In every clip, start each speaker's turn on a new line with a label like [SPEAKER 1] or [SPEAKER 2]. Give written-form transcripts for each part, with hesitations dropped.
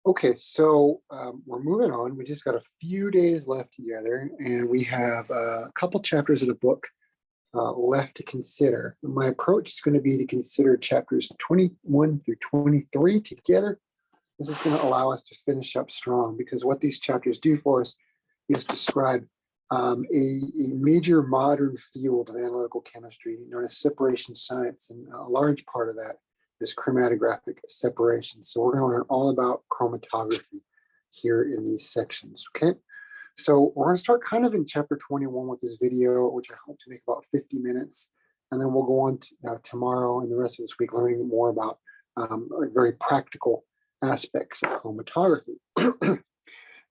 [SPEAKER 1] Okay, so we're moving on. We just got a few days left together, and we have a couple chapters of the book left to consider. My approach is going to be to consider chapters 21 through 23 together. This is going to allow us to finish up strong because what these chapters do for us is describe a major modern field of analytical chemistry known as separation science, and a large part of that is chromatographic separation. So we're going to learn all about chromatography here in these sections, okay? So we're going to start kind of in chapter 21 with this video, which I hope to make about 50 minutes. And then we'll go on to, tomorrow and the rest of this week learning more about like very practical aspects of chromatography.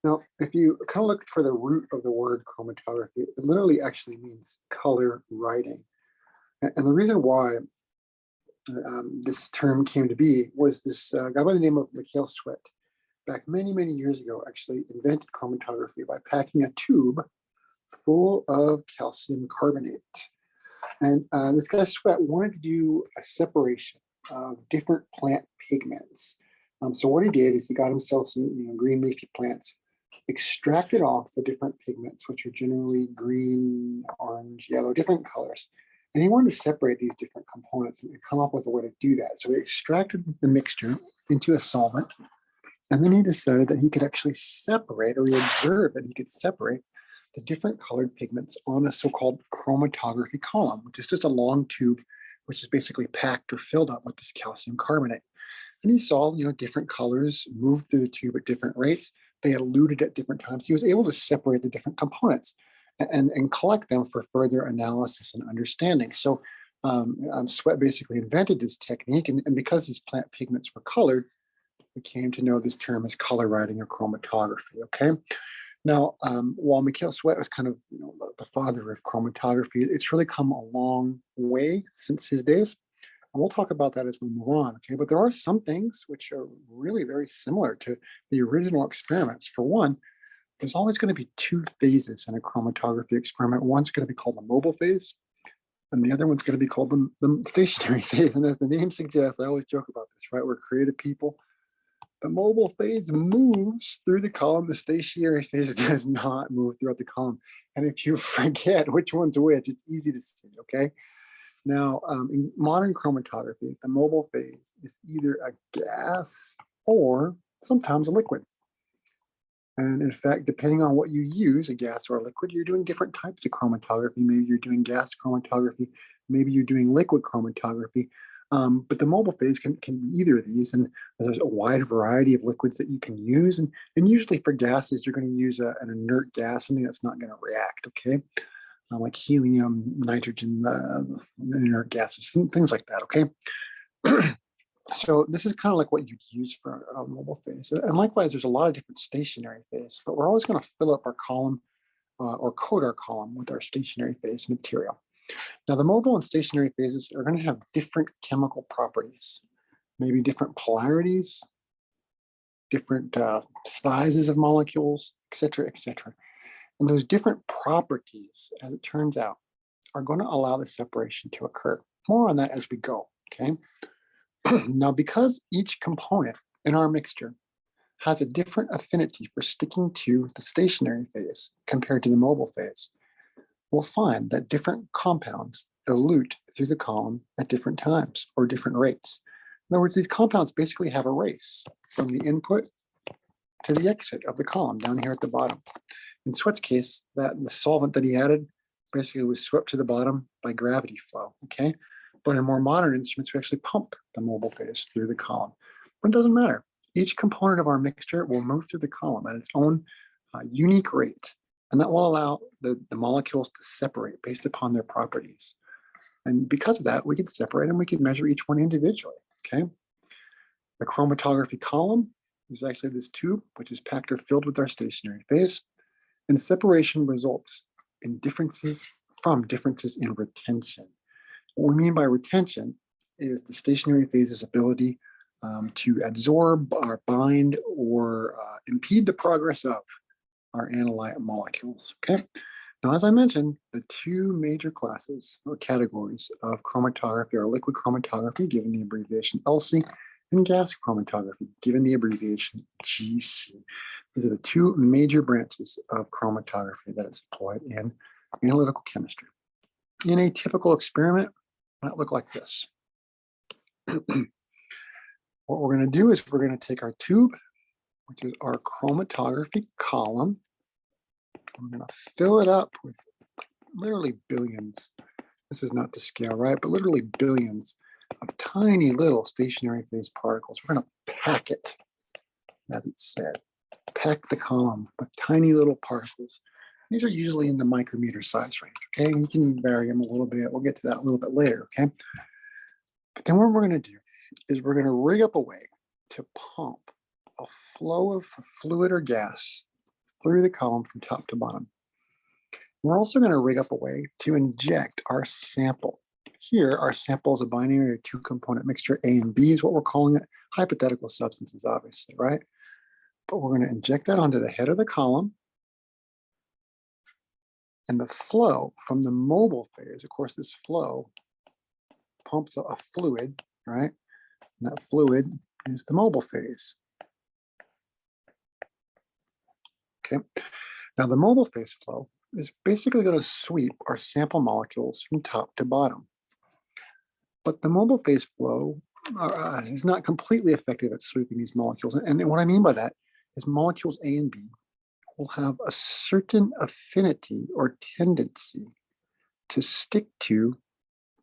[SPEAKER 1] Now, if you kind of look for the root of the word chromatography, it literally actually means color writing. And the reason why this term came to be was this guy by the name of Mikhail Sweat, back many, many years ago, actually invented chromatography by packing a tube full of calcium carbonate. And this guy Sweat wanted to do a separation of different plant pigments. So what he did is he got himself some green leafy plants, extracted off the different pigments, which are generally green, orange, yellow, different colors. And he wanted to separate these different components and come up with a way to do that. So he extracted the mixture into a solvent. And then he decided that he could actually separate, or he observed that he could separate the different colored pigments on a so-called chromatography column, which is just a long tube, which is basically packed or filled up with this calcium carbonate. And he saw, different colors move through the tube at different rates. They eluted at different times. He was able to separate the different components and collect them for further analysis and understanding. So Sweat basically invented this technique. And because these plant pigments were colored, we came to know this term as color writing or chromatography, okay? Now, while Mikhail Sweat was kind of the father of chromatography, it's really come a long way since his days. And we'll talk about that as we move on, okay? But there are some things which are really very similar to the original experiments. For one, there's always going to be two phases in a chromatography experiment. One's going to be called the mobile phase, and the other one's going to be called the stationary phase. And as the name suggests, I always joke about this, right? We're creative people. The mobile phase moves through the column. The stationary phase does not move throughout the column. And if you forget which one's which, it's easy to see, okay? Now, in modern chromatography, the mobile phase is either a gas or sometimes a liquid. And in fact, depending on what you use, a gas or a liquid, you're doing different types of chromatography. Maybe you're doing gas chromatography, maybe you're doing liquid chromatography. But the mobile phase can be either of these, and there's a wide variety of liquids that you can use. And usually for gases, you're going to use an inert gas, something that's not going to react, okay? Like helium, nitrogen, inert gases, things like that, okay? So this is kind of like what you'd use for a mobile phase. And likewise, there's a lot of different stationary phases, but we're always going to fill up our column or coat our column with our stationary phase material. Now, the mobile and stationary phases are going to have different chemical properties, maybe different polarities, different sizes of molecules, et cetera, et cetera. And those different properties, as it turns out, are going to allow the separation to occur. More on that as we go, okay? Now, because each component in our mixture has a different affinity for sticking to the stationary phase compared to the mobile phase, we'll find that different compounds elute through the column at different times or different rates. In other words, these compounds basically have a race from the input to the exit of the column down here at the bottom. In Sweat's case, that the solvent that he added basically was swept to the bottom by gravity flow, okay? But in more modern instruments, we actually pump the mobile phase through the column. But it doesn't matter. Each component of our mixture will move through the column at its own unique rate. And that will allow the molecules to separate based upon their properties. And because of that, we can separate them. We can measure each one individually, okay? The chromatography column is actually this tube, which is packed or filled with our stationary phase. And separation results in differences in retention. What we mean by retention is the stationary phase's ability to absorb or bind or impede the progress of our analyte molecules, okay? Now, as I mentioned, the two major classes or categories of chromatography are liquid chromatography, given the abbreviation LC, and gas chromatography, given the abbreviation GC. These are the two major branches of chromatography that is employed in analytical chemistry. In a typical experiment, it might look like this. What we're going to do is we're going to take our tube, which is our chromatography column. We're going to fill it up with literally billions. This is not to scale, right? But literally billions of tiny little stationary phase particles. We're going to pack it, as it said. Pack the column with tiny little particles. These are usually in the micrometer size range, okay? And you can vary them a little bit. We'll get to that a little bit later, okay? But then what we're going to do is we're going to rig up a way to pump a flow of fluid or gas through the column from top to bottom. We're also going to rig up a way to inject our sample. Here, our sample is a binary or two-component mixture. A and B is what we're calling it. Hypothetical substances, obviously, right? But we're going to inject that onto the head of the column. And the flow from the mobile phase, of course, this flow pumps a fluid, right? And that fluid is the mobile phase. Okay. Now, the mobile phase flow is basically going to sweep our sample molecules from top to bottom. But the mobile phase flow is not completely effective at sweeping these molecules. And what I mean by that is molecules A and B will have a certain affinity or tendency to stick to,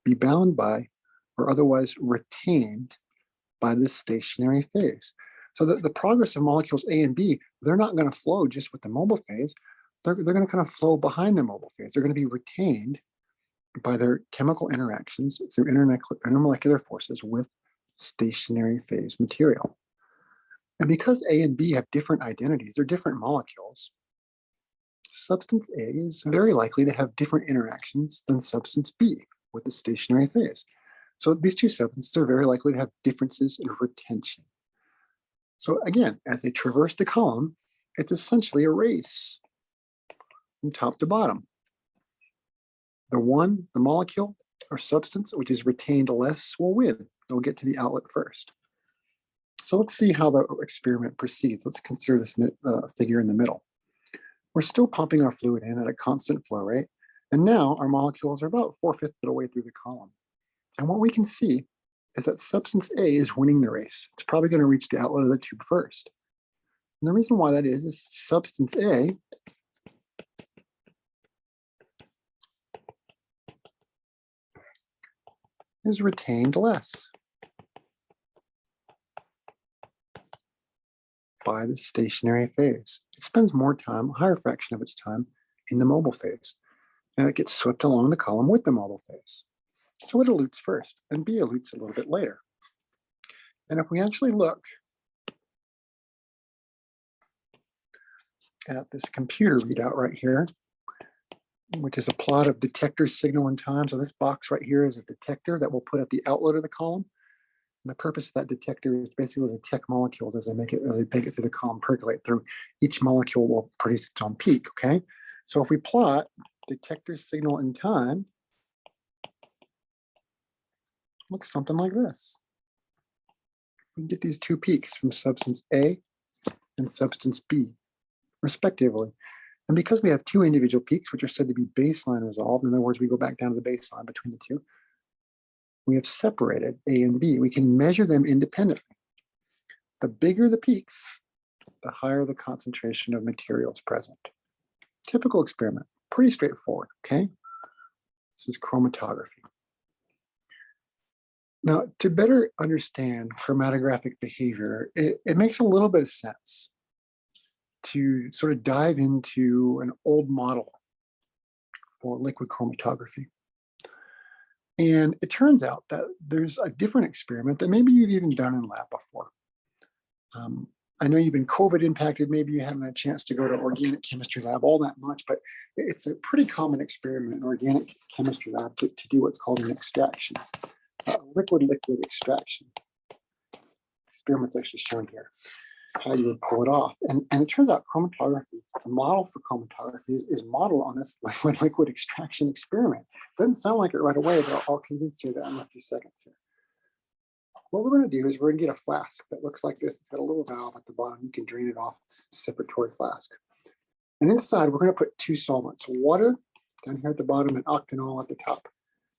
[SPEAKER 1] be bound by, or otherwise retained by this stationary phase. So the progress of molecules A and B, they're not going to flow just with the mobile phase. They're going to kind of flow behind the mobile phase. They're going to be retained by their chemical interactions through intermolecular forces with stationary phase material. And because A and B have different identities, they're different molecules, substance A is very likely to have different interactions than substance B with the stationary phase. So these two substances are very likely to have differences in retention. So again, as they traverse the column, it's essentially a race from top to bottom. The molecule or substance which is retained less will win. We'll get to the outlet first. So let's see how the experiment proceeds. Let's consider this figure in the middle. We're still pumping our fluid in at a constant flow rate, and now our molecules are about 4/5 of the way through the column. And what we can see is that substance A is winning the race. It's probably going to reach the outlet of the tube first. And the reason why that is substance A is retained less by the stationary phase. It spends more time, a higher fraction of its time, in the mobile phase, and it gets swept along the column with the mobile phase. So it elutes first, and B elutes a little bit later. And if we actually look at this computer readout right here, which is a plot of detector signal and time. So this box right here is a detector that we'll put at the outlet of the column. And the purpose of that detector is basically to detect molecules as they make it through the column, percolate through. Each molecule will produce its own peak, okay? So if we plot detector signal in time, it looks something like this. We can get these two peaks from substance A and substance B, respectively. And because we have two individual peaks, which are said to be baseline resolved, in other words, we go back down to the baseline between the two, we have separated A and B. We can measure them independently. The bigger the peaks, the higher the concentration of materials present. Typical experiment, pretty straightforward, okay? This is chromatography. Now, to better understand chromatographic behavior, it makes a little bit of sense to sort of dive into an old model for liquid chromatography. And it turns out that there's a different experiment that maybe you've even done in lab before. I know you've been COVID impacted, maybe you haven't had a chance to go to organic chemistry lab all that much, but it's a pretty common experiment in organic chemistry lab to do what's called an extraction, liquid-liquid extraction. Experiment's actually shown here, how you would pull it off. And it turns out chromatography, the model for chromatography is modeled on this liquid extraction experiment. Doesn't sound like it right away, but I'll convince you that in a few seconds here. what we're going to do is we're going to get a flask that looks like this. It's got a little valve at the bottom. You can drain it off. It's a separatory flask. And inside, we're going to put two solvents, water down here at the bottom and octanol at the top.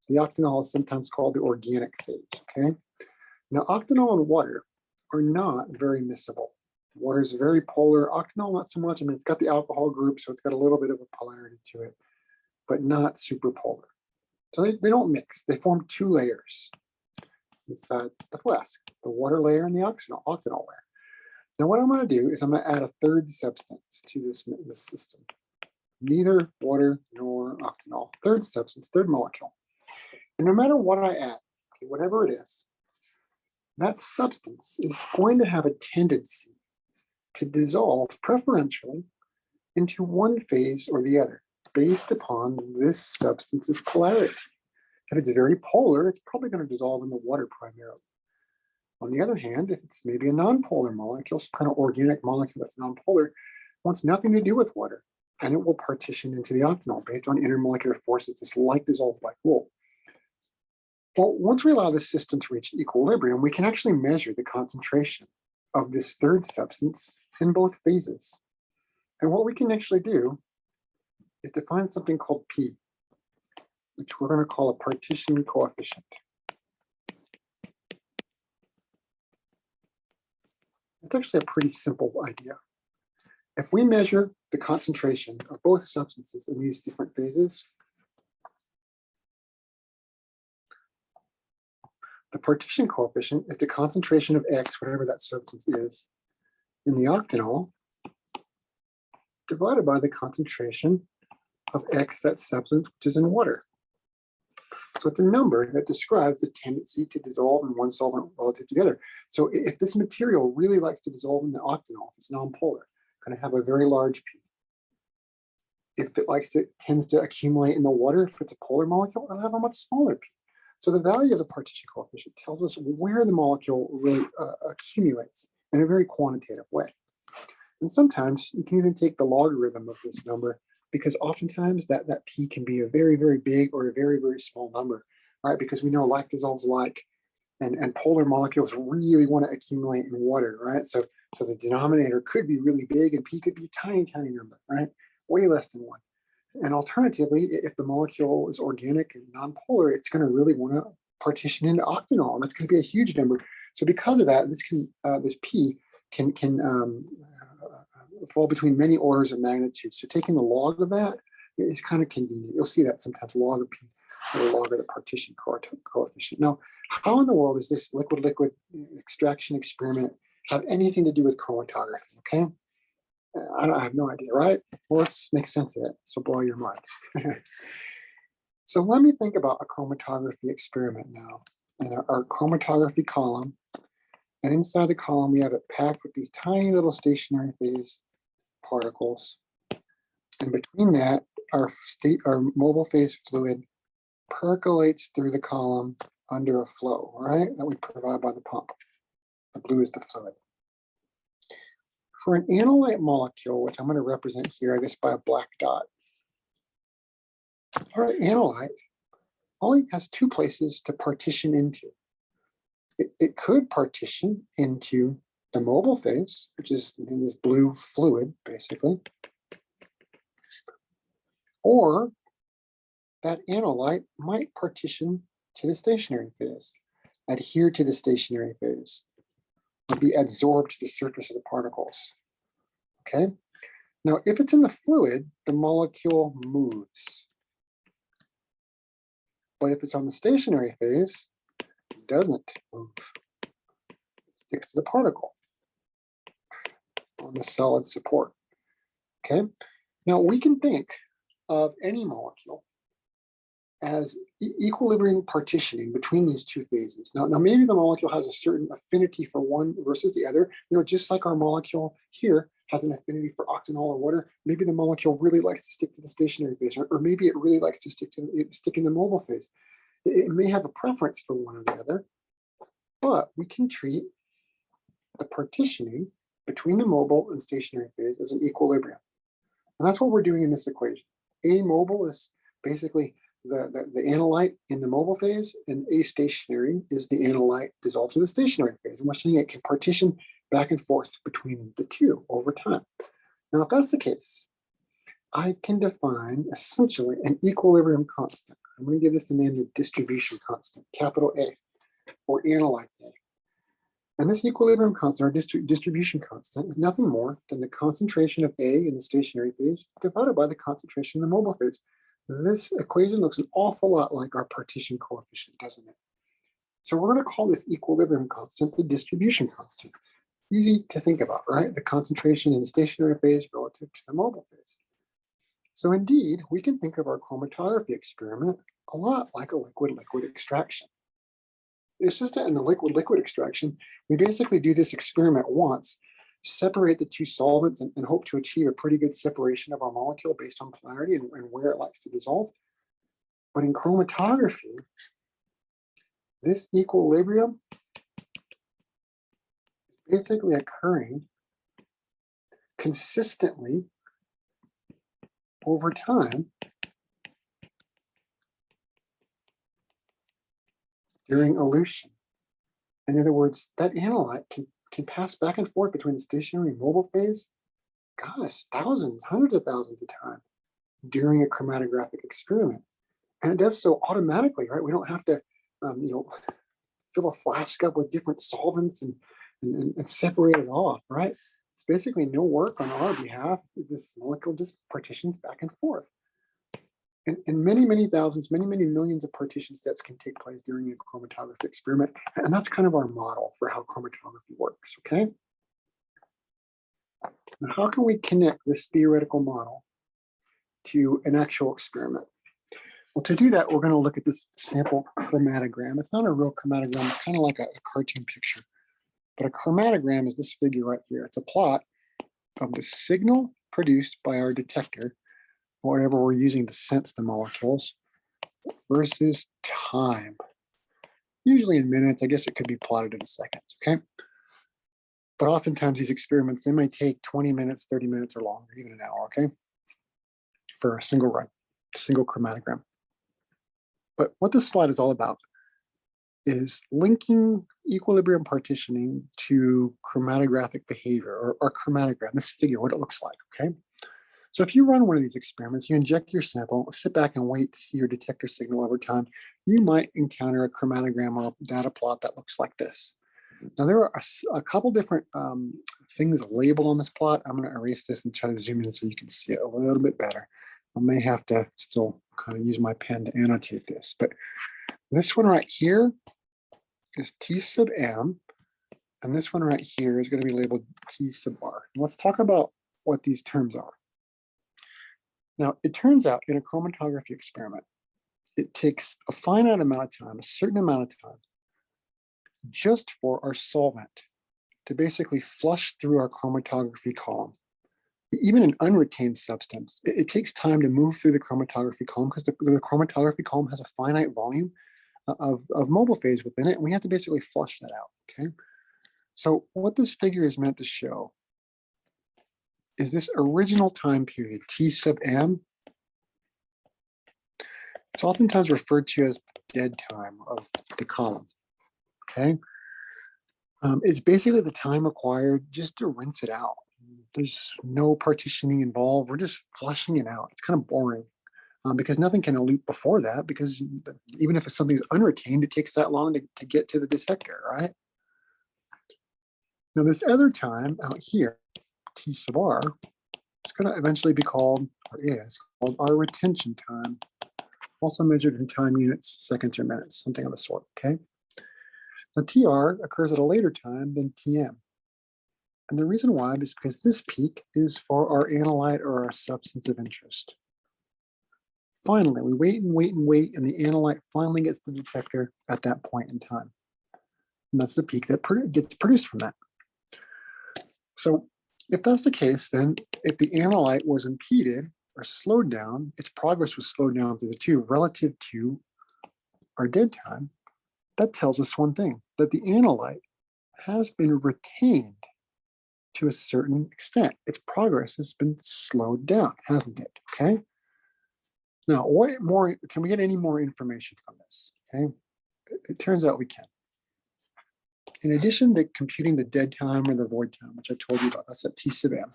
[SPEAKER 1] The octanol is sometimes called the organic phase, okay? Now, octanol and water are not very miscible. Water is very polar. Octanol, not so much. I mean, it's got the alcohol group, so it's got a little bit of a polarity to it, but not super polar. So they don't mix. They form two layers inside the flask, the water layer and the octanol layer. Now, what I'm going to do is I'm going to add a third substance to this system. Neither water nor octanol. Third substance, third molecule. And no matter what I add, okay, whatever it is, that substance is going to have a tendency to dissolve preferentially into one phase or the other based upon this substance's polarity. If it's very polar, it's probably going to dissolve in the water primarily. On the other hand, if it's maybe a nonpolar molecule, some kind of organic molecule that's nonpolar, wants nothing to do with water, and it will partition into the octanol based on intermolecular forces, this like dissolved like rule. Well, once we allow this system to reach equilibrium, we can actually measure the concentration of this third substance in both phases. And what we can actually do is define something called P, which we're going to call a partition coefficient. It's actually a pretty simple idea. If we measure the concentration of both substances in these different phases, the partition coefficient is the concentration of X, whatever that substance is, in the octanol, divided by the concentration of X, that substance, which is in water. So it's a number that describes the tendency to dissolve in one solvent relative to the other. So if this material really likes to dissolve in the octanol, if it's nonpolar, it's going to have a very large P. If it tends to accumulate in the water, if it's a polar molecule, it'll have a much smaller P. So the value of the partition coefficient tells us where the molecule really accumulates in a very quantitative way. And sometimes you can even take the logarithm of this number, because oftentimes that P can be a very, very big or a very, very small number, right? Because we know like dissolves like, and polar molecules really want to accumulate in water, right? So the denominator could be really big and P could be a tiny, tiny number, right? Way less than one. And alternatively, if the molecule is organic and nonpolar, it's going to really want to partition into octanol. That's going to be a huge number. So because of that, this P can fall between many orders of magnitude. So taking the log of that is kind of convenient. You'll see that sometimes, log of P or log of the partition coefficient. Now, how in the world does this liquid-liquid extraction experiment have anything to do with chromatography? Okay, I have no idea, right? Well, let's make sense of it. So blow your mind. So let me think about a chromatography experiment now. And our chromatography column, and inside the column, we have it packed with these tiny little stationary phase particles. And between that, our mobile phase fluid percolates through the column under a flow, right? That we provide by the pump. The blue is the fluid. For an analyte molecule, which I'm going to represent here, I guess by a black dot, our analyte only has two places to partition into. It could partition into the mobile phase, which is in this blue fluid, basically, or that analyte might partition to the stationary phase, adhere to the stationary phase, or be adsorbed to the surface of the particles. Okay? Now, if it's in the fluid, the molecule moves. But if it's on the stationary phase, it doesn't move. It sticks to the particle on the solid support. Okay? Now, we can think of any molecule as equilibrium partitioning between these two phases. Now, maybe the molecule has a certain affinity for one versus the other. Just like our molecule here has an affinity for octanol or water, maybe the molecule really likes to stick to the stationary phase, or maybe it really likes to stick in the mobile phase. It may have a preference for one or the other, but we can treat the partitioning between the mobile and stationary phase as an equilibrium. And that's what we're doing in this equation. A mobile is basically the analyte in the mobile phase, and astationary is the analyte dissolved to the stationary phase. And we're saying it can partition back and forth between the two over time. Now, if that's the case, I can define essentially an equilibrium constant. I'm going to give this the name the distribution constant, capital A, or analyte A. And this equilibrium constant, or distribution constant, is nothing more than the concentration of A in the stationary phase divided by the concentration in the mobile phase. This equation looks an awful lot like our partition coefficient, doesn't it? So we're going to call this equilibrium constant the distribution constant. Easy to think about, right? The concentration in the stationary phase relative to the mobile phase. So indeed, we can think of our chromatography experiment a lot like a liquid-liquid extraction. It's just that in the liquid-liquid extraction, we basically do this experiment once, separate the two solvents, and hope to achieve a pretty good separation of our molecule based on polarity and where it likes to dissolve. But in chromatography, this equilibrium is basically occurring consistently over time during elution. In other words, that analyte can pass back and forth between the stationary and mobile phase, gosh, thousands, hundreds of thousands of times during a chromatographic experiment. And it does so automatically, right? We don't have to, fill a flask up with different solvents and separate it off, right? It's basically no work on our behalf. This molecule just partitions back and forth. And many, many thousands, many, many millions of partition steps can take place during a chromatography experiment. And that's kind of our model for how chromatography works, okay? Now, how can we connect this theoretical model to an actual experiment? Well, to do that, we're going to look at this sample chromatogram. It's not a real chromatogram, it's kind of like a cartoon picture. But a chromatogram is this figure right here. It's a plot of the signal produced by our detector, whatever we're using to sense the molecules, versus time. Usually in minutes, I guess it could be plotted in seconds, okay? But oftentimes these experiments, they may take 20 minutes, 30 minutes or longer, even an hour, okay? For a single run, a single chromatogram. But what this slide is all about is linking equilibrium partitioning to chromatographic behavior, or chromatogram, this figure, what it looks like, okay? So if you run one of these experiments, you inject your sample, sit back and wait to see your detector signal over time, you might encounter a chromatogram or data plot that looks like this. Now there are a couple different things labeled on this plot. I'm going to erase this and try to zoom in so you can see it a little bit better. I may have to still kind of use my pen to annotate this, but this one right here is T sub M, and this one right here is going to be labeled T sub R. And let's talk about what these terms are. Now, it turns out in a chromatography experiment, it takes a finite amount of time, a certain amount of time, just for our solvent to basically flush through our chromatography column. Even an unretained substance, it takes time to move through the chromatography column because the chromatography column has a finite volume of mobile phase within it, and we have to basically flush that out, okay? So what this figure is meant to show is this original time period, T sub M. It's oftentimes referred to as dead time of the column, okay? It's basically the time required just to rinse it out. There's no partitioning involved. We're just flushing it out. It's kind of boring because nothing can elute before that, because even if something's unretained, it takes that long to get to the detector, right? Now this other time out here, T sub R, it's going to eventually be called, or is called, our retention time, also measured in time units, seconds or minutes, something of the sort, okay? Now TR occurs at a later time than TM. And the reason why is because this peak is for our analyte or our substance of interest. Finally, we wait and wait and wait, and the analyte finally gets the detector at that point in time. And that's the peak that gets produced from that. So if that's the case, then if the analyte was impeded or slowed down, its progress was slowed down through the two relative to our dead time, that tells us one thing, that the analyte has been retained to a certain extent. Its progress has been slowed down, hasn't it? Okay. Now, what more, can we get any more information from this? Okay, it turns out we can. In addition to computing the dead time or the void time, which I told you about, that's at T sub m,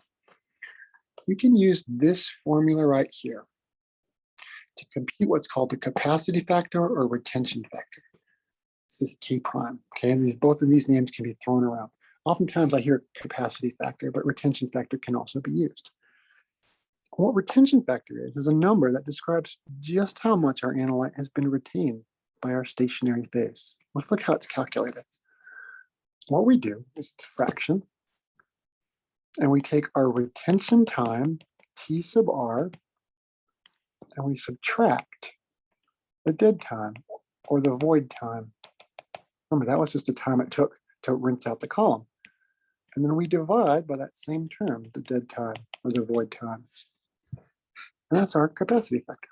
[SPEAKER 1] we can use this formula right here to compute what's called the capacity factor or retention factor. It's this K prime, okay? And both of these names can be thrown around. Oftentimes I hear capacity factor, but retention factor can also be used. What retention factor is a number that describes just how much our analyte has been retained by our stationary phase. Let's look how it's calculated. What we do is it's a fraction, and we take our retention time, T sub r, and we subtract the dead time or the void time. Remember, that was just the time it took to rinse out the column. And then we divide by that same term, the dead time or the void time. And that's our capacity factor.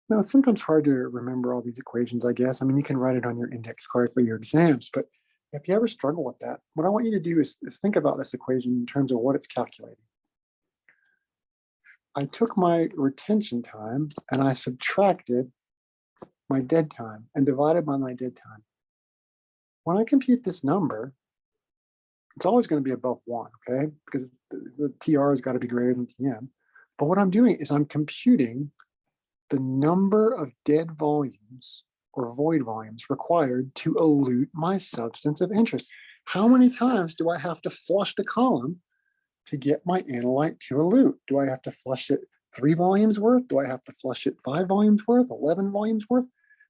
[SPEAKER 1] Now, it's sometimes hard to remember all these equations, I guess. I mean, you can write it on your index card for your exams, but if you ever struggle with that, what I want you to do is think about this equation in terms of what it's calculating. I took my retention time and I subtracted my dead time and divided by my dead time. When I compute this number, it's always going to be above 1, okay? Because the TR has got to be greater than TM. But what I'm doing is I'm computing the number of dead volumes or void volumes required to elute my substance of interest. How many times do I have to flush the column to get my analyte to elute? Do I have to flush it 3 volumes worth? Do I have to flush it 5 volumes worth, 11 volumes worth?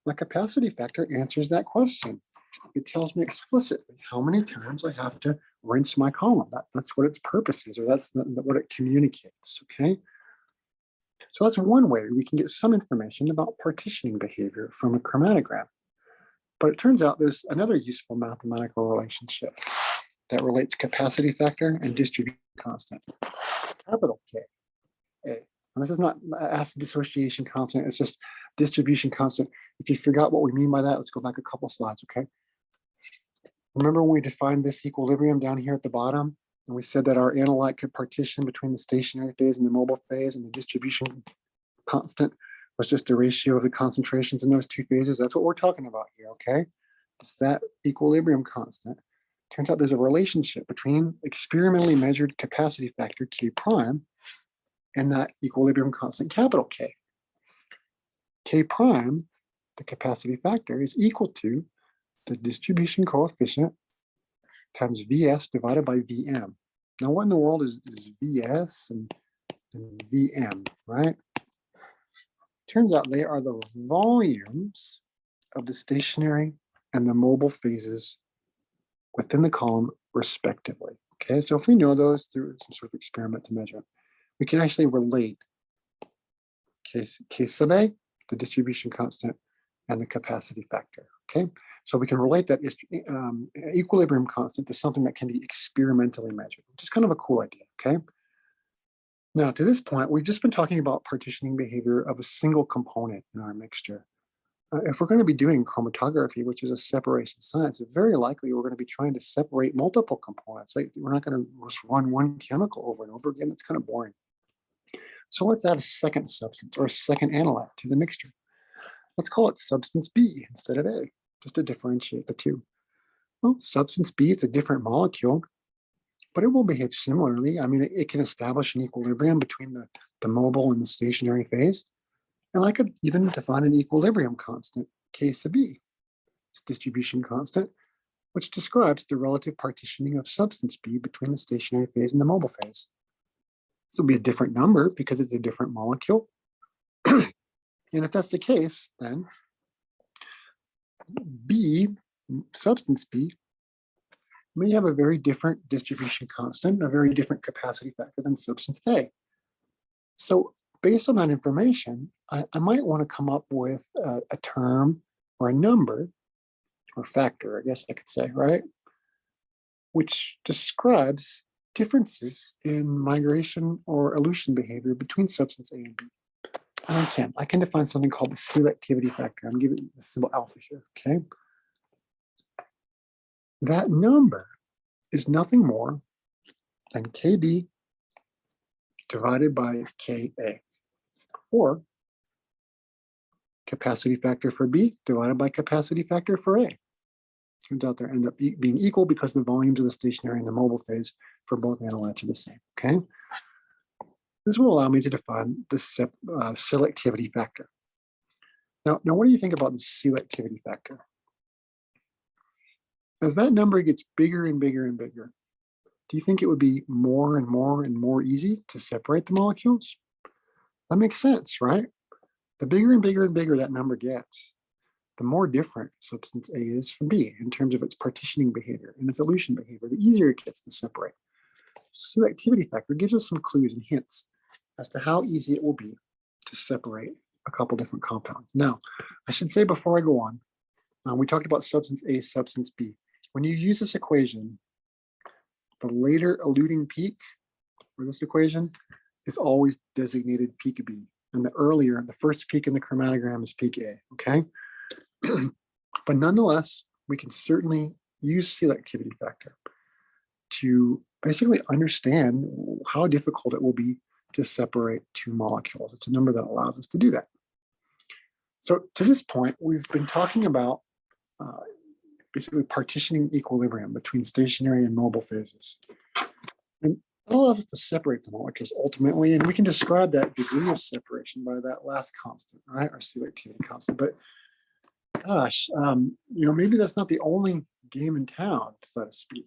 [SPEAKER 1] My capacity factor answers that question. It tells me explicitly how many times I have to rinse my column. That's what its purpose is, or that's what it communicates, okay? So that's one way we can get some information about partitioning behavior from a chromatogram. But it turns out there's another useful mathematical relationship that relates capacity factor and distribution constant, capital K, A. And this is not acid dissociation constant, it's just distribution constant. If you forgot what we mean by that, let's go back a couple slides, okay? Remember when we defined this equilibrium down here at the bottom? And we said that our analyte could partition between the stationary phase and the mobile phase, and the distribution constant was just a ratio of the concentrations in those two phases. That's what we're talking about here, okay? It's that equilibrium constant. Turns out there's a relationship between experimentally measured capacity factor K prime and that equilibrium constant capital K. K prime, the capacity factor, is equal to the distribution coefficient times Vs divided by Vm. Now, what in the world is Vs and Vm, right? Turns out they are the volumes of the stationary and the mobile phases within the column, respectively. Okay, so if we know those through some sort of experiment to measure, we can actually relate K sub A, the distribution constant, and the capacity factor. Okay, so we can relate that equilibrium constant to something that can be experimentally measured, which is kind of a cool idea. Okay. Now, to this point, we've just been talking about partitioning behavior of a single component in our mixture. If we're going to be doing chromatography, which is a separation science, very likely we're going to be trying to separate multiple components. Like, we're not going to just run one chemical over and over again. It's kind of boring. So let's add a second substance or a second analyte to the mixture. Let's call it substance B instead of A, just to differentiate the two. Well, substance B is a different molecule, but it will behave similarly. I mean, it can establish an equilibrium between the mobile and the stationary phase. And I could even define an equilibrium constant, K sub B. It's distribution constant, which describes the relative partitioning of substance B between the stationary phase and the mobile phase. This will be a different number because it's a different molecule. And if that's the case, then B, substance B, may have a very different distribution constant, a very different capacity factor than substance A. So based on that information, I might want to come up with a term or a number or factor, I guess I could say, right? Which describes differences in migration or elution behavior between substance A and B. And I can define something called the selectivity factor. I'm giving the symbol alpha here, okay? That number is nothing more than KB divided by KA. Or Capacity factor for B divided by capacity factor for A. Turns out they end up being equal because the volumes of the stationary and the mobile phase for both analytes are the same, okay? This will allow me to define the selectivity factor. Now, what do you think about the selectivity factor? As that number gets bigger and bigger and bigger, do you think it would be more and more and more easy to separate the molecules? That makes sense, right? The bigger and bigger and bigger that number gets, the more different substance A is from B in terms of its partitioning behavior and its elution behavior, the easier it gets to separate. Selectivity factor gives us some clues and hints as to how easy it will be to separate a couple different compounds. Now, I should say before I go on, we talked about substance A, substance B. When you use this equation, the later eluting peak for this equation is always designated peak B. And the earlier, the first peak in the chromatogram is peak A, okay? But nonetheless, we can certainly use selectivity factor to basically understand how difficult it will be to separate two molecules. It's a number that allows us to do that. So to this point, we've been talking about basically partitioning equilibrium between stationary and mobile phases. And that allows us to separate the molecules ultimately, and we can describe that degree of separation by that last constant, right? Our selectivity constant. But gosh, maybe that's not the only game in town, so to speak.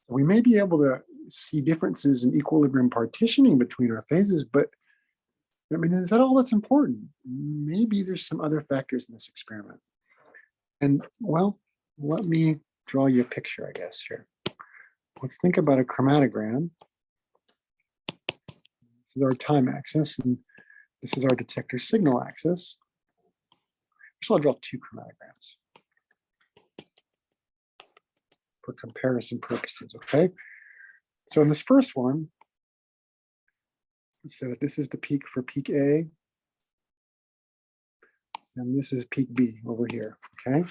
[SPEAKER 1] We may be able to see differences in equilibrium partitioning between our phases, but I mean, is that all that's important? Maybe there's some other factors in this experiment. And well, let me draw you a picture, I guess, here. Let's think about a chromatogram. This is our time axis, and this is our detector signal axis. So I'll draw two chromatograms for comparison purposes, okay? So in this first one, so that this is the peak for peak A, and this is peak B over here, okay?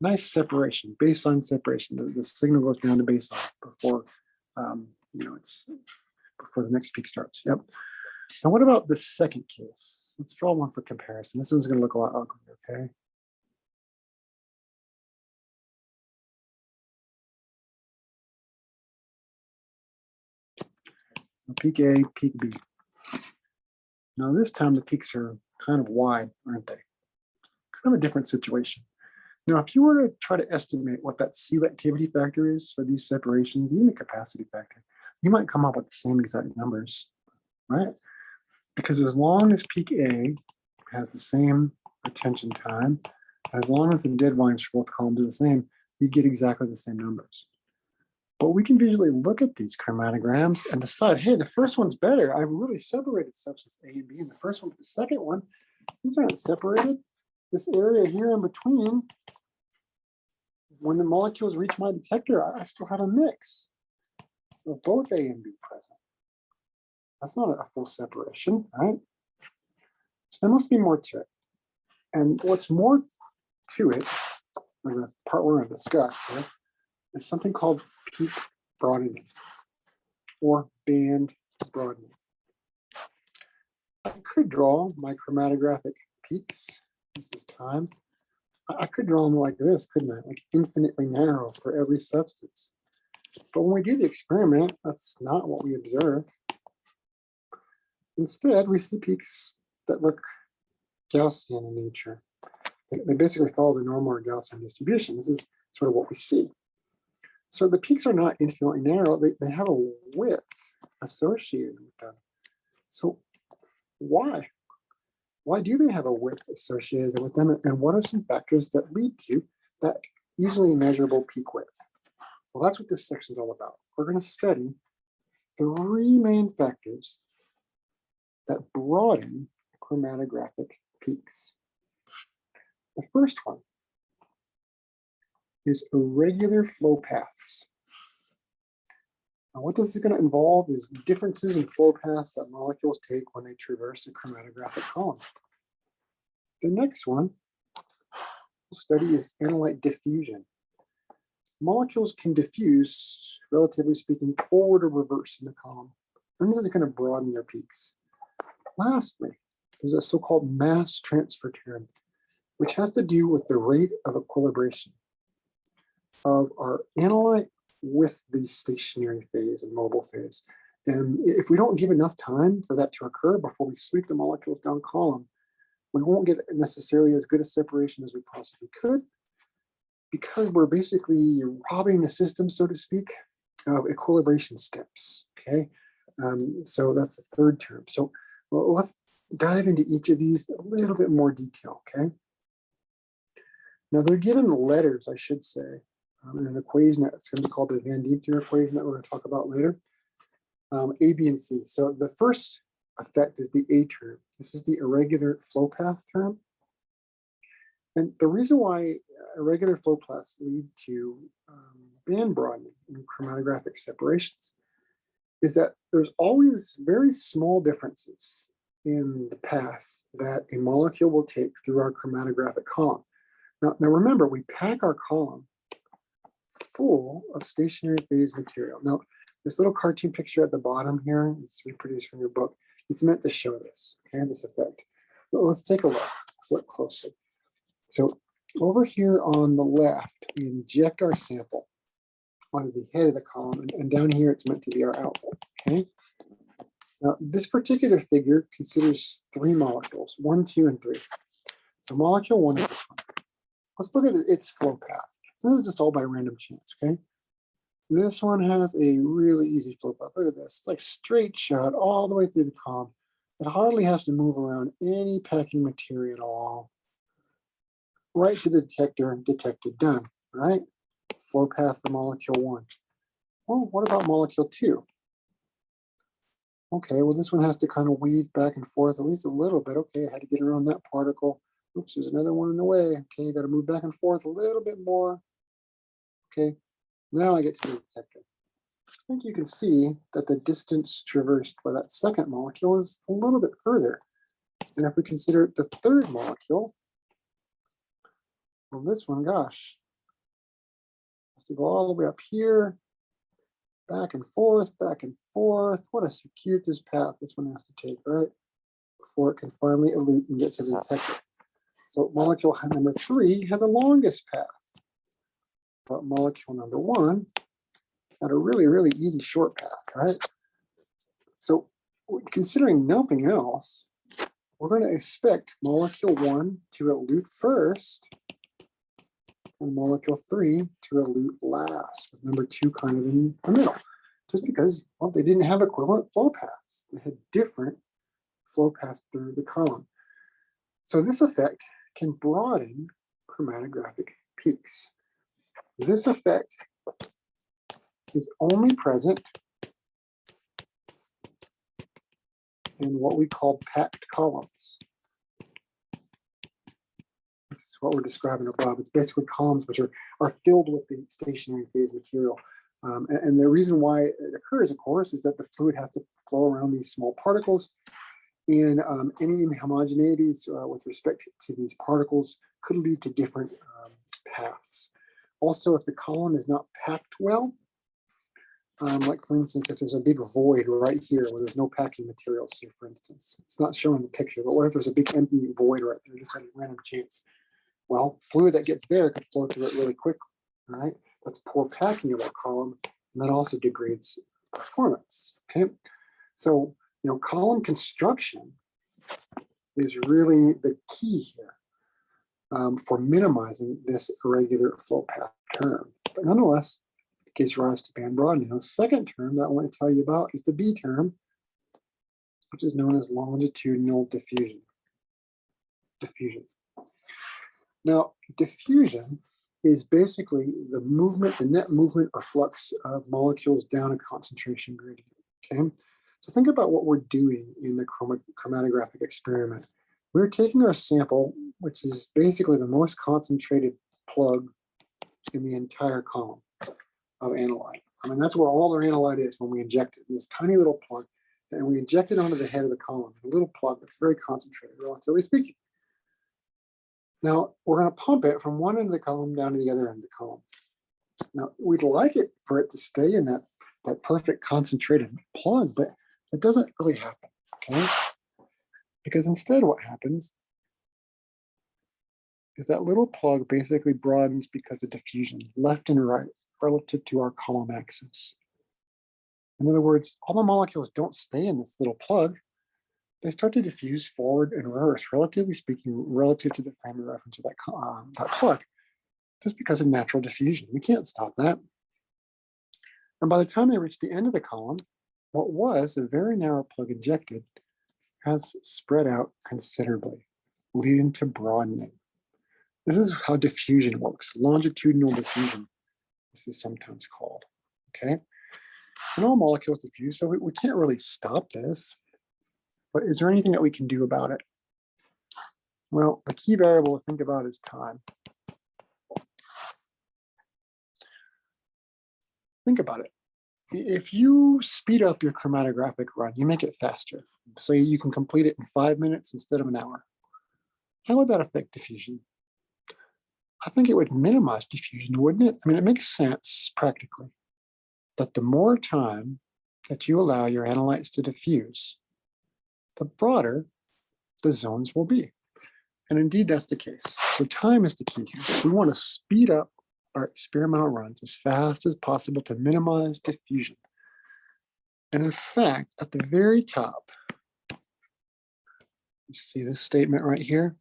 [SPEAKER 1] Nice separation, baseline separation. The signal goes down to baseline before, it's before the next peak starts. Yep. Now, what about the second case? Let's draw one for comparison. This one's going to look a lot uglier, okay? So peak A, peak B. Now, this time the peaks are kind of wide, aren't they? Kind of a different situation. Now, if you were to try to estimate what that selectivity factor is for these separations, even the capacity factor, you might come up with the same exact numbers, right? Because as long as peak A has the same retention time, as long as the dead volumes for both columns are the same, you get exactly the same numbers. But we can visually look at these chromatograms and decide, hey, the first one's better. I've really separated substance A and B in the first one. The second one, these aren't separated. This area here in between, when the molecules reach my detector, I still have a mix of both A and B present. That's not a full separation, right? So there must be more to it. And what's more to it, or the part we're going to discuss here, is something called peak broadening or band broadening. I could draw my chromatographic peaks. This is time. I could draw them like this, couldn't I? Like infinitely narrow for every substance. But when we do the experiment, that's not what we observe. Instead, we see peaks that look Gaussian in nature. They basically follow the normal or Gaussian distribution. This is sort of what we see. So the peaks are not infinitely narrow. They have a width associated with them. So why? Why do they have a width associated with them? And what are some factors that lead to that easily measurable peak width? Well, that's what this section is all about. We're going to study three main factors that broaden chromatographic peaks. The first one is irregular flow paths. Now, what this is going to involve is differences in flow paths that molecules take when they traverse a chromatographic column. The next one we'll study is analyte diffusion. Molecules can diffuse, relatively speaking, forward or reverse in the column, and this is going to broaden their peaks. Lastly, there's a so-called mass transfer term, which has to do with the rate of equilibration of our analyte with the stationary phase and mobile phase. And if we don't give enough time for that to occur before we sweep the molecules down column, we won't get necessarily as good a separation as we possibly could, because we're basically robbing the system, so to speak, of equilibration steps, okay? So that's the third term. So let's dive into each of these a little bit more detail, okay? Now they're given letters, I should say, in an equation that's going to be called the Van Deventer equation that we're going to talk about later, A, B, and C. So the first effect is the A term. This is the irregular flow path term. And the reason why irregular flow paths lead to band broadening and chromatographic separations is that there's always very small differences in the path that a molecule will take through our chromatographic column. Now remember, we pack our column full of stationary phase material. Now, this little cartoon picture at the bottom here is reproduced from your book. It's meant to show this, okay, this effect. But let's take a look closely. So over here on the left, we inject our sample onto the head of the column, and down here it's meant to be our output, okay? Now, this particular figure considers 3 molecules, 1, 2, and 3. So molecule 1 is this one. Let's look at its flow path. This is just all by random chance, okay? This one has a really easy flow path. Look at this. It's like straight shot all the way through the column. It hardly has to move around any packing material at all. Right to the detector and detected, done, right? Flow path for molecule 1. Well, what about molecule 2? Okay, well, this one has to kind of weave back and forth at least a little bit. Okay, I had to get around that particle. Oops, there's another one in the way. Okay, you got to move back and forth a little bit more. Okay, now I get to the detector. I think you can see that the distance traversed by that second molecule is a little bit further. And if we consider the third molecule, well, this one, gosh, has to go all the way up here, back and forth, back and forth. What a circuitous path this one has to take, right? Before it can finally elute and get to the detector. So molecule number 3 had the longest path, but molecule number 1 had a really, really easy short path, right? So considering nothing else, we're going to expect molecule 1 to elute first and molecule 3 to elute last, with number 2 kind of in the middle, just because, well, they didn't have equivalent flow paths. They had different flow paths through the column. So this effect can broaden chromatographic peaks. This effect is only present in what we call packed columns. This is what we're describing above. It's basically columns which are filled with the stationary phase material. And the reason why it occurs, of course, is that the fluid has to flow around these small particles, and any inhomogeneities with respect to these particles could lead to different paths. Also, if the column is not packed well, like for instance, if there's a big void right here where there's no packing materials here, for instance, it's not showing the picture, but what if there's a big empty void right there, just at a random chance? Well, fluid that gets there could flow through it really quickly, right? That's poor packing of our column, and that also degrades performance, okay? So, column construction is really the key here for minimizing this irregular flow path term. But nonetheless, it gives rise to band broadening. The second term that I want to tell you about is the B term, which is known as longitudinal diffusion. Now, diffusion is basically the movement, the net movement or flux of molecules down a concentration gradient, okay? So think about what we're doing in the chromatographic experiment. We're taking our sample, which is basically the most concentrated plug in the entire column of analyte. I mean, that's where all our analyte is when we inject it, in this tiny little plug, and we inject it onto the head of the column, a little plug that's very concentrated, relatively speaking. Now, we're going to pump it from one end of the column down to the other end of the column. Now, we'd like it for it to stay in that perfect concentrated plug, but it doesn't really happen, okay? Because instead what happens is that little plug basically broadens because of diffusion, left and right, relative to our column axis. In other words, all the molecules don't stay in this little plug. They start to diffuse forward and reverse, relatively speaking, relative to the frame of reference of that plug, just because of natural diffusion. We can't stop that. And by the time they reach the end of the column, what was a very narrow plug injected has spread out considerably, leading to broadening. This is how diffusion works, longitudinal diffusion, this is sometimes called, okay? And all molecules diffuse, so we can't really stop this, but is there anything that we can do about it? Well, the key variable to think about is time. Think about it. If you speed up your chromatographic run, you make it faster, so you can complete it in 5 minutes instead of an hour. How would that affect diffusion? I think it would minimize diffusion, wouldn't it? I mean, it makes sense practically that the more time that you allow your analytes to diffuse, the broader the zones will be. And indeed, that's the case. So time is the key here. We want to speed up our experimental runs as fast as possible to minimize diffusion. And in fact, at the very top, you see this statement right here?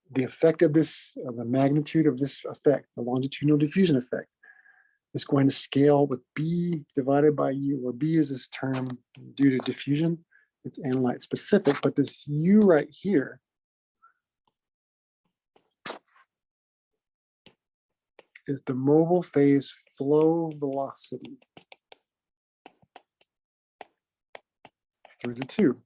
[SPEAKER 1] The effect of this, the magnitude of this effect, the longitudinal diffusion effect, is going to scale with B divided by U, where B is this term due to diffusion. It's analyte specific, but this U right here is the mobile phase flow velocity through the tube.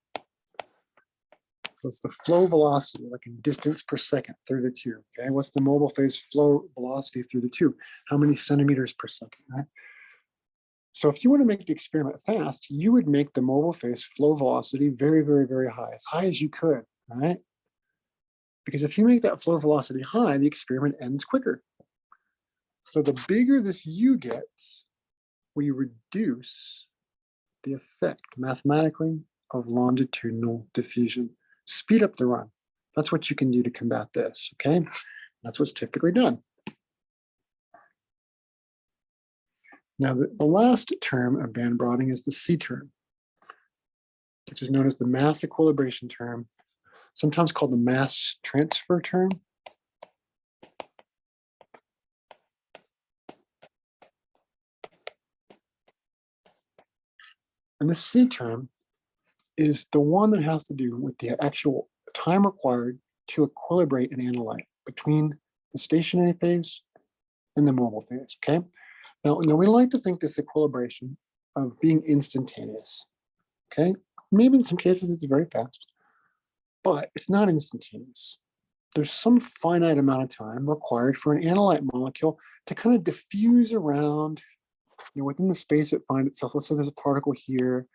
[SPEAKER 1] So it's the flow velocity, like in distance per second through the tube. Okay, what's the mobile phase flow velocity through the tube? How many centimeters per second, right? So if you want to make the experiment fast, you would make the mobile phase flow velocity very, very, very high as you could, right? Because if you make that flow velocity high, the experiment ends quicker. So the bigger this U gets, we reduce the effect mathematically of longitudinal diffusion. Speed up the run. That's what you can do to combat this, okay? That's what's typically done. Now, the last term of band broadening is the C term, which is known as the mass equilibration term, sometimes called the mass transfer term. And the C term is the one that has to do with the actual time required to equilibrate an analyte between the stationary phase and the mobile phase, okay? Now we like to think this equilibration of being instantaneous, okay? Maybe in some cases it's very fast, but it's not instantaneous. There's some finite amount of time required for an analyte molecule to kind of diffuse around, within the space it finds itself. Let's say there's a particle here,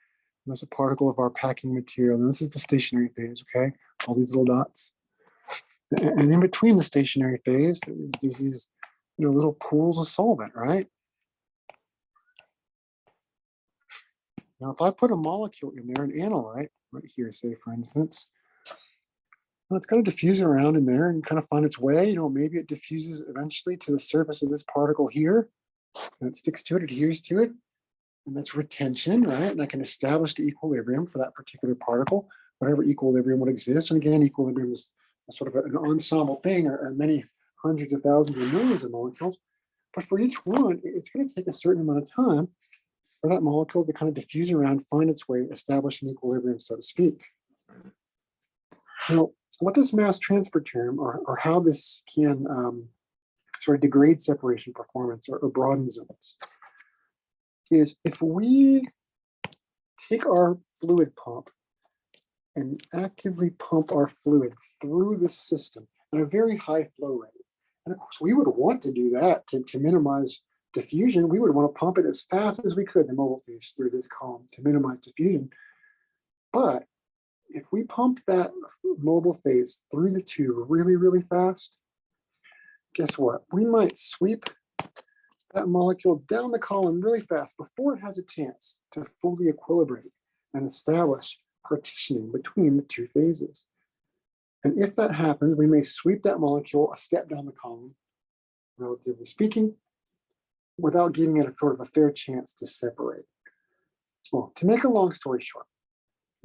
[SPEAKER 1] there's a particle of our packing material, and this is the stationary phase, okay? All these little dots. And in between the stationary phase, there's these little pools of solvent, right? Now, if I put a molecule in there, an analyte, right here, say, for instance, well, it's going to diffuse around in there and kind of find its way. Maybe it diffuses eventually to the surface of this particle here, and it sticks to it, adheres to it, and that's retention, right? And I can establish the equilibrium for that particular particle, whatever equilibrium would exist. And again, equilibrium is sort of an ensemble thing, or many hundreds of thousands or millions of molecules. But for each one, it's going to take a certain amount of time for that molecule to kind of diffuse around, find its way, establish an equilibrium, so to speak. Now, what this mass transfer term, or how this can sort of degrade separation performance or broaden zones, is if we take our fluid pump and actively pump our fluid through the system at a very high flow rate. And of course, we would want to do that to minimize diffusion. We would want to pump it as fast as we could, the mobile phase, through this column to minimize diffusion. But if we pump that mobile phase through the tube really, really fast, guess what? We might sweep that molecule down the column really fast before it has a chance to fully equilibrate. and establish partitioning between the two phases. And if that happens, we may sweep that molecule a step down the column, relatively speaking, without giving it a sort of a fair chance to separate. Well, to make a long story short,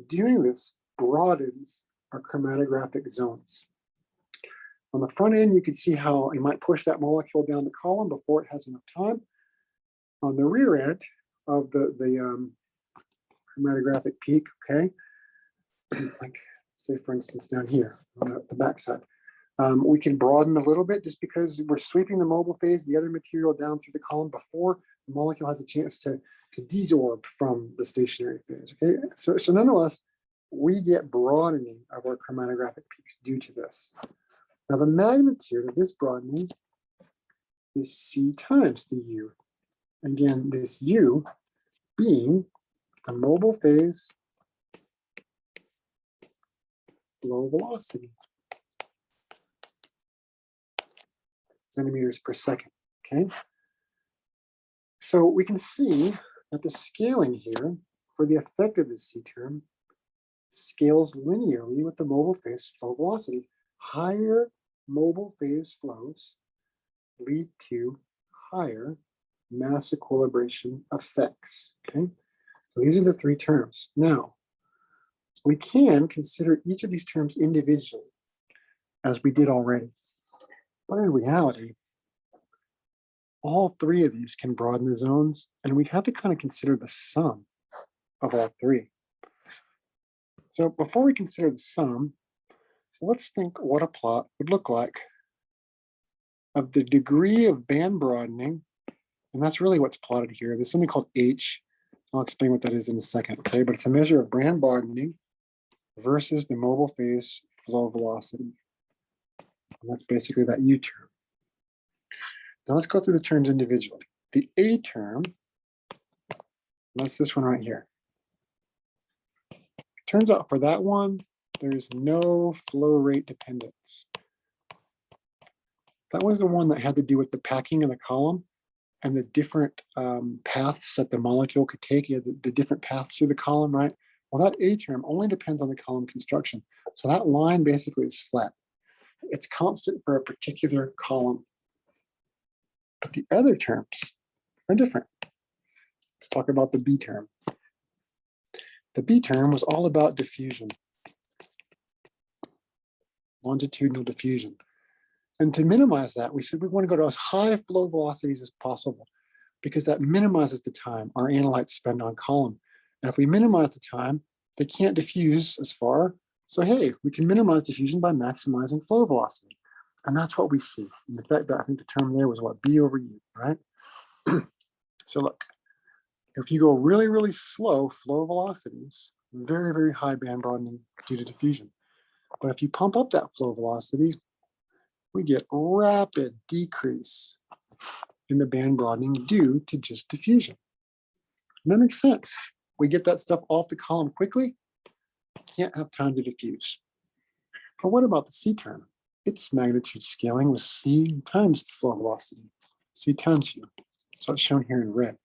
[SPEAKER 1] doing this broadens our chromatographic zones. On the front end, you can see how you might push that molecule down the column before it has enough time. On the rear end of the chromatographic peak, okay, like say for instance down here on the backside, we can broaden a little bit just because we're sweeping the mobile phase, the other material down through the column before the molecule has a chance to desorb from the stationary phase. Okay, so nonetheless, we get broadening of our chromatographic peaks due to this. Now the magnitude of this broadening is C times the U. Again, this U being the mobile phase flow velocity, centimeters per second, okay? So we can see that the scaling here for the effect of this C term scales linearly with the mobile phase flow velocity. Higher mobile phase flows lead to higher mass equilibration effects, okay? So these are the three terms. Now, we can consider each of these terms individually, as we did already. But in reality, all three of these can broaden the zones, and we have to kind of consider the sum of all three. So before we consider the sum, let's think what a plot would look like of the degree of band broadening, and that's really what's plotted here. There's something called H. I'll explain what that is in a second, okay? But it's a measure of band broadening versus the mobile phase flow velocity. And that's basically that U term. Now let's go through the terms individually. The A term, that's this one right here. Turns out for that one, there's no flow rate dependence. That was the one that had to do with the packing of the column and the different paths that the molecule could take. You had the different paths through the column, right? Well, that A term only depends on the column construction. So that line basically is flat. It's constant for a particular column. But the other terms are different. Let's talk about the B term. The B term was all about diffusion, longitudinal diffusion. And to minimize that, we said we want to go to as high flow velocities as possible because that minimizes the time our analytes spend on column. And if we minimize the time, they can't diffuse as far. So hey, we can minimize diffusion by maximizing flow velocity. And that's what we see. And in fact, I think the term there was what, B over U, right? So look, if you go really, really slow flow velocities, very, very high band broadening due to diffusion. But if you pump up that flow velocity, we get rapid decrease in the band broadening due to just diffusion. And that makes sense. We get that stuff off the column quickly, can't have time to diffuse. But what about the C term? Its magnitude scaling was C times the flow velocity, C times U. So it's shown here in red.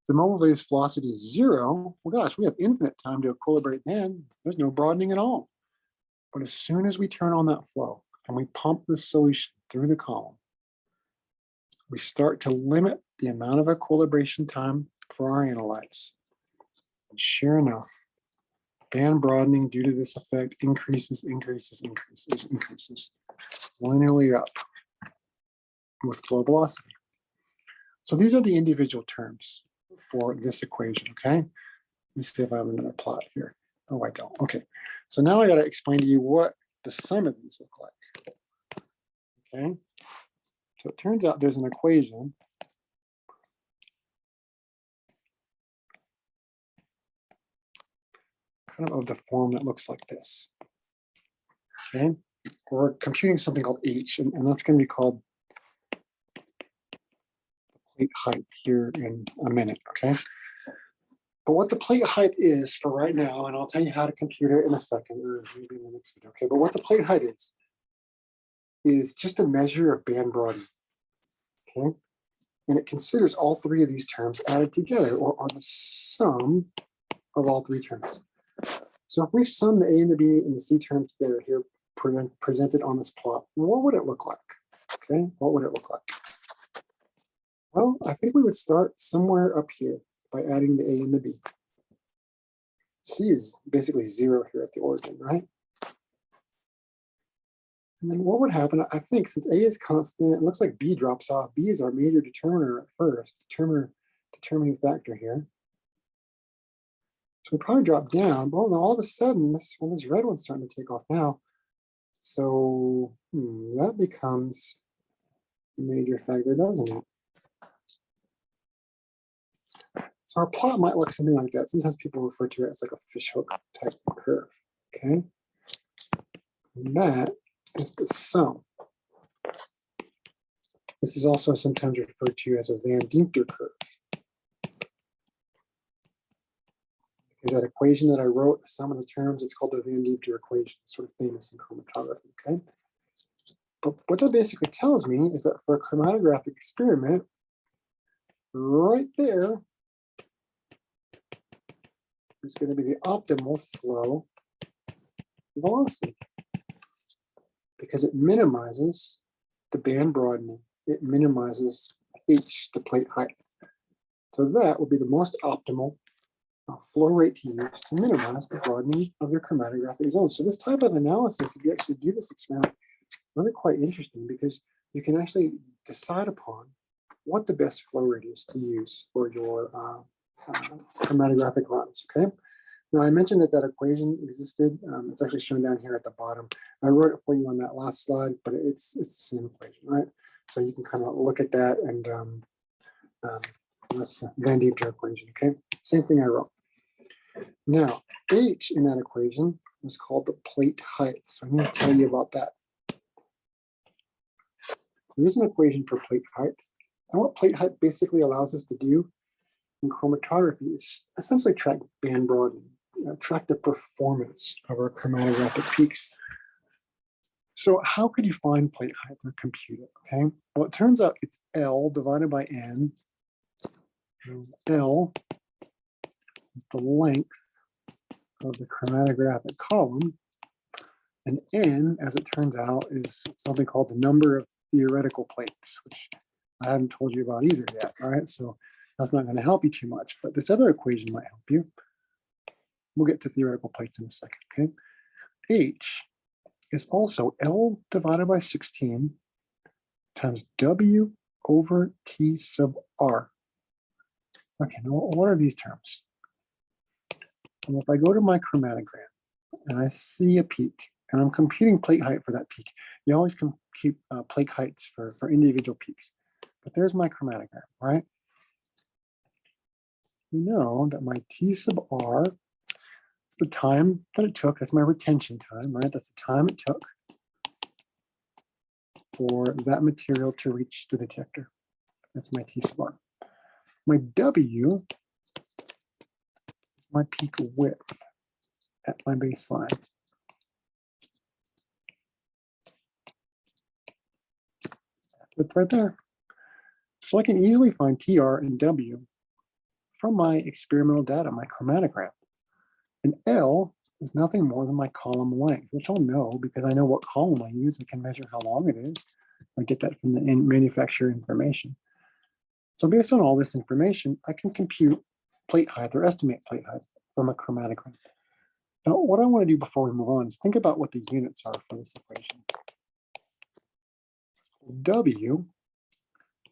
[SPEAKER 1] The mobile phase velocity is 0. Well, gosh, we have infinite time to equilibrate then. There's no broadening at all. But as soon as we turn on that flow and we pump the solution through the column, we start to limit the amount of equilibration time for our analytes. And sure enough, band broadening due to this effect increases, linearly up with flow velocity. So these are the individual terms for this equation, okay? Let me see if I have another plot here. Oh, I don't. Okay, so now I got to explain to you what the sum of these look like. Okay, so it turns out there's an equation kind of the form that looks like this. Okay, we're computing something called H, and that's going to be called plate height here in a minute, okay? But what the plate height is for right now, and I'll tell you how to compute it in a second, or maybe in the next video, okay? But what the plate height is just a measure of band broadening, okay? And it considers all three of these terms added together, or the sum of all three terms. So if we sum the A and the B and the C terms together here, presented on this plot, what would it look like? Okay, what would it look like? Well, I think we would start somewhere up here by adding the A and the B. C is basically 0 here at the origin, right? And then what would happen, I think, since A is constant, it looks like B drops off. B is our major determiner at first, determining factor here. So we probably drop down. Well, now all of a sudden, this red one's starting to take off now. So that becomes the major factor, doesn't it? So our plot might look something like that. Sometimes people refer to it as like a fishhook type curve, okay? And that is the sum. This is also sometimes referred to as a Van Diemter curve. Is that equation that I wrote, the sum of the terms, it's called the Van Diemter equation. It's sort of famous in chromatography, okay? But what that basically tells me is that for a chromatographic experiment, right there is going to be the optimal flow velocity because it minimizes the band broadening. It minimizes h, the plate height. So that will be the most optimal flow rate to use to minimize the broadening of your chromatographic zone. So this type of analysis, if you actually do this experiment, is really quite interesting because you can actually decide upon what the best flow rate is to use for your chromatographic runs, okay? Now I mentioned that equation existed. It's actually shown down here at the bottom. I wrote it for you on that last slide, but it's the same equation, right? So you can kind of look at that and that's the Van Diemter equation, okay? Same thing I wrote. Now, h in that equation is called the plate height. So I'm going to tell you about that. There is an equation for plate height. And what plate height basically allows us to do in chromatography is essentially track band broadening, track the performance of our chromatographic peaks. So how could you find plate height or compute it, okay? Well, it turns out it's L divided by N. L is the length of the chromatographic column, and N, as it turns out, is something called the number of theoretical plates, which I haven't told you about either yet, all right? So that's not going to help you too much, but this other equation might help you. We'll get to theoretical plates in a second, okay? H is also L divided by 16 times W over T sub R. Okay, now what are these terms? Well, if I go to my chromatogram and I see a peak, and I'm computing plate height for that peak. You always compute plate heights for individual peaks. But there's my chromatogram, right? You know that my T sub R is the time that it took. That's my retention time, right? That's the time it took for that material to reach the detector. That's my T sub R. My W is my peak width at my baseline. It's right there. So I can easily find TR and W from my experimental data, my chromatogram. And L is nothing more than my column length, which I'll know because I know what column I use. I can measure how long it is. I get that from the manufacturer information. So based on all this information, I can compute plate height or estimate plate height from a chromatogram. Now, what I want to do before we move on is think about what the units are for this equation. W,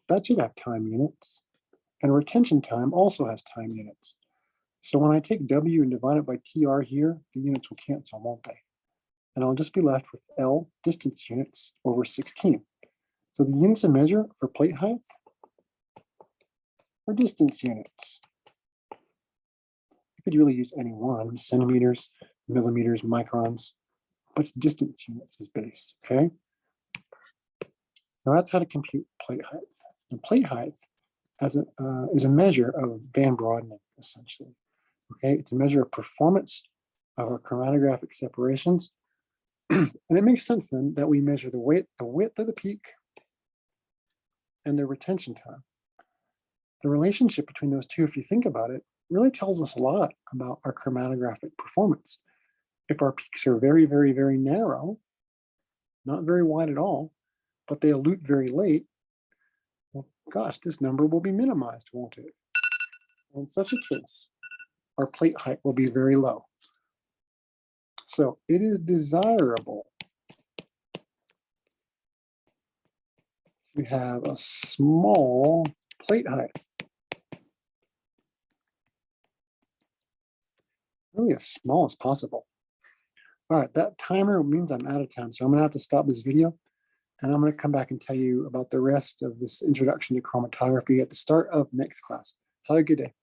[SPEAKER 1] that should have time units, and retention time also has time units. So when I take W and divide it by TR here, the units will cancel, won't they? And I'll just be left with L, distance units, over 16. So the units of measure for plate height are distance units. You could really use any one, centimeters, millimeters, microns, but distance units is base, okay? So that's how to compute plate height. And plate height is a measure of band broadening, essentially. Okay, it's a measure of performance of our chromatographic separations. And it makes sense then that we measure the width of the peak and the retention time. The relationship between those two, if you think about it, really tells us a lot about our chromatographic performance. If our peaks are very, very, very narrow, not very wide at all, but they elute very late, well, gosh, this number will be minimized, won't it? In such a case, our plate height will be very low. So it is desirable to have a small plate height. Really as small as possible. All right, that timer means I'm out of time, so I'm gonna have to stop this video, and I'm gonna come back and tell you about the rest of this introduction to chromatography at the start of next class. Have a good day.